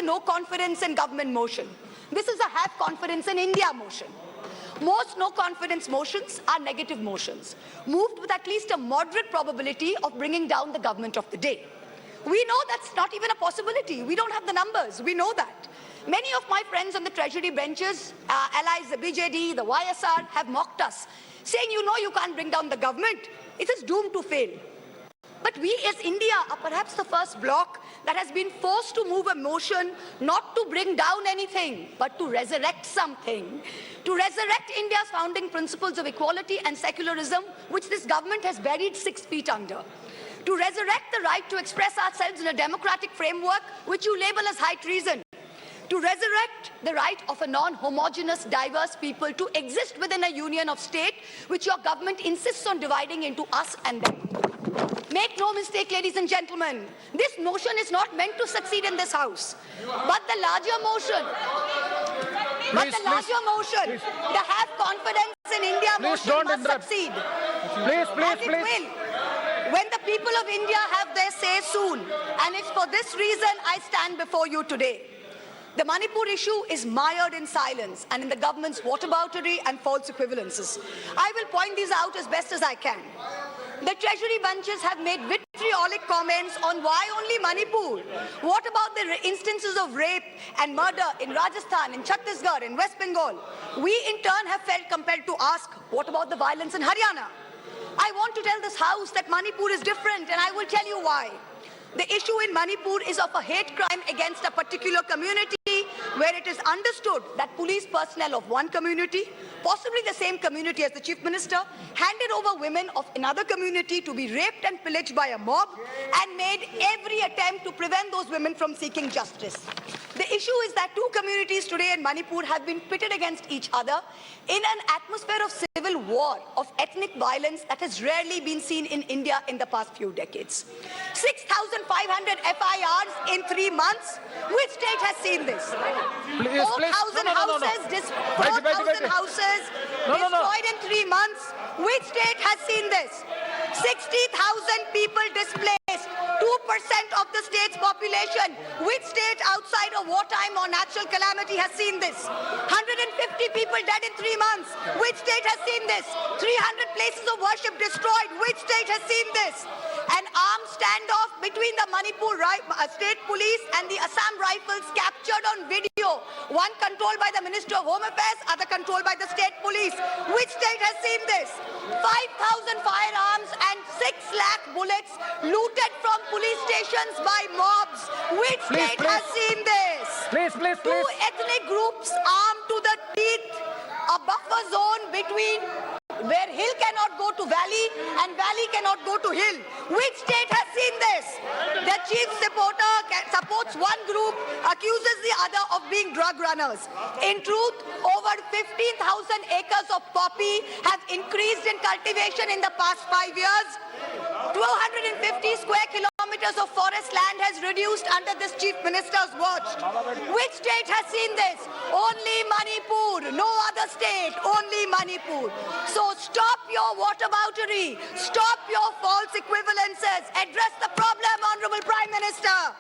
no confidence in government motion. This is a have confidence in India motion. Most no confidence motions are negative motions, moved with at least a moderate probability of bringing down the government of the day. We know that's not even a possibility. We don't have the numbers. We know that. Many of my friends on the Treasury benches, allies, the BJD, the YSR, have mocked us, saying, you know, you can't bring down the government. It is doomed to fail. But we as India are perhaps the first bloc that has been forced to move a motion not to bring down anything, but to resurrect something, to resurrect India's founding principles of equality and secularism, which this government has buried 6 feet under. To resurrect the right to express ourselves in a democratic framework, which you label as high treason. To resurrect the right of a non-homogeneous, diverse people to exist within a union of state, which your government insists on dividing into us and them. Make no mistake, ladies and gentlemen, this motion is not meant to succeed in this House. But the larger motion, the have confidence in India motion must succeed. As it will. When the people of India have their say soon. And it's for this reason I stand before you today. The Manipur issue is mired in silence and in the government's whataboutery and false equivalences. I will point these out as best as I can. The Treasury benches have made vitriolic comments on why only Manipur. What about the instances of rape and murder in Rajasthan, in Chhattisgarh, in West Bengal? We in turn have felt compelled to ask, what about the violence in Haryana? I want to tell this House that Manipur is different, and I will tell you why. The issue in Manipur is of a hate crime against a particular community where it is understood that police personnel of one community, possibly the same community as the Chief Minister, handed over women of another community to be raped and pillaged by a mob and made every attempt to prevent those women from seeking justice. The issue is that 2 communities today in Manipur have been pitted against each other in an atmosphere of civil war, of ethnic violence that has rarely been seen in India in the past few decades. 6,500 FIRs in 3 months. Which state has seen this? 4,000 houses destroyed in 3 months. Which state has seen this? 60,000 people displaced, 2% of the state's population. Which state outside of wartime or natural calamity has seen this? 150 people dead in 3 months. Which state has seen this? 300 places of worship destroyed. Which state has seen this? An armed standoff between the Manipur state police and the Assam Rifles captured on video. One controlled by the Minister of Home Affairs, other controlled by the state police. Which state has seen this? 5,000 firearms and 6 lakh bullets looted from police stations by mobs. Which state has seen this? 2 ethnic groups armed to the teeth, a buffer zone between where hill cannot go to valley and valley cannot go to hill. Which state has seen this? The chief supporter supports one group, accuses the other of being drug runners. In truth, over 15,000 acres of poppy have increased in cultivation in the past 5 years. 250 square kilometers of forest land has reduced under this chief minister's watch. Which state has seen this? Only Manipur, no other state, only Manipur. So stop your whataboutery, stop your false equivalences, address the problem, Honorable Prime Minister.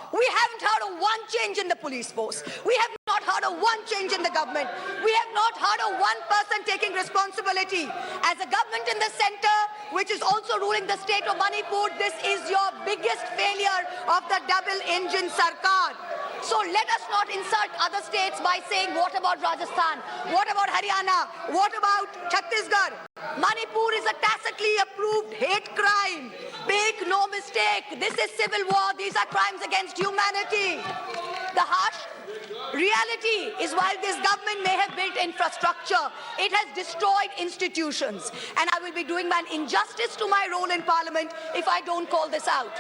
We haven't heard of one change in the police force. We have not heard of one change in the government. We have not heard of one person taking responsibility. As a government in the center, which is also ruling the state of Manipur, this is your biggest failure of the double-engine Sarkar. So let us not insult other states by saying, what about Rajasthan? What about Haryana? What about Chhattisgarh? Manipur is a tacitly approved hate crime. Make no mistake, this is civil war. These are crimes against humanity. The harsh reality is while this government may have built infrastructure, it has destroyed institutions. And I will be doing an injustice to my role in Parliament if I don't call this out.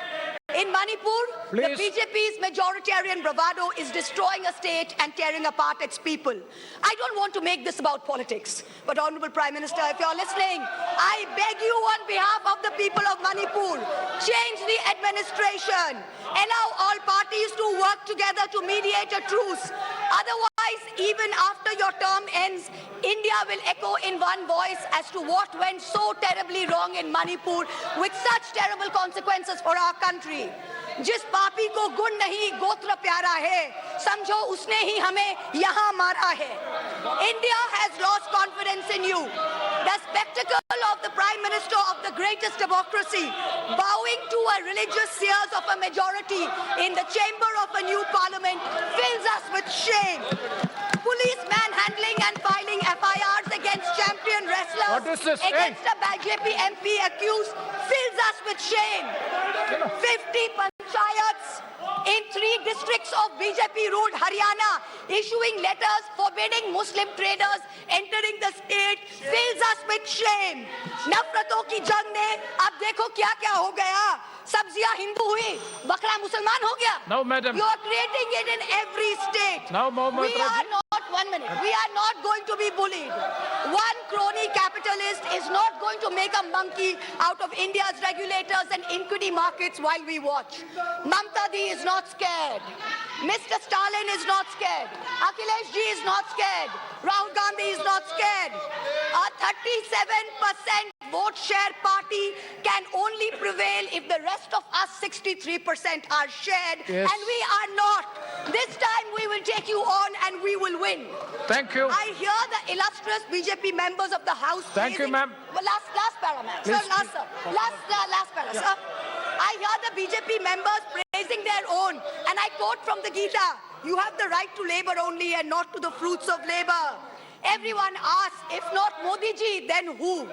In Manipur, the BJP's majoritarian bravado is destroying a state and tearing apart its people. I don't want to make this about politics, but Honorable Prime Minister, if you're listening, I beg you on behalf of the people of Manipur, change the administration. Allow all parties to work together to mediate a truce. Otherwise, even after your term ends, India will echo in one voice as to what went so terribly wrong in Manipur with such terrible consequences for our country. जिस पापी को गुण नहीं गोत्र प्यारा है, समझो उसने ही हमें यहाँ मारा है. India has lost confidence in you. The spectacle of the Prime Minister of the greatest democracy bowing to a religious fears of a majority in the chamber of a new parliament fills us with shame. Police manhandling and filing FIRs against champion wrestlers What is this? against a BJP MP accused fills us with shame. 50 panchayats in 3 districts of BJP-ruled Haryana issuing letters forbidding Muslim traders entering the state fills us with shame. नफरतों की जंग ने अब देखो क्या क्या हो गया. सब्जियां हिंदू हुई, बकरा मुसलमान हो गया. No, madam. You are creating it in every state. Now, Mahua We Moitra are ji. not, 1 minute, we are not going to be bullied. One crony capitalist is not going to make a monkey out of India's regulators and equity markets while we watch. Mamta Di is not scared. Mr. Stalin is not scared. Akhilesh ji is not scared. Rahul Gandhi is not scared. A 37% vote share party can only prevail if the rest of us 63% are shared. Yes. And we are not. This time we will take you on and we will win. Thank you. I hear the illustrious BJP members of the House. Thank you, ma'am. Well, last para, ma'am. Sir, Please, last, sir. Last para, sir. I hear the BJP members praising their own. And I quote from the Gita, you have the right to labor only and not to the fruits of labor. Everyone asks, if not Modi ji, then who?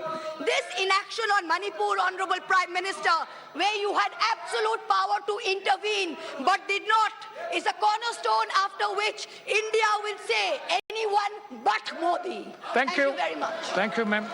This inaction on Manipur, Honorable Prime Minister, where you had absolute power to intervene but did not, is a cornerstone after which India will say anyone but Modi. Thank you very much. Thank you, ma'am.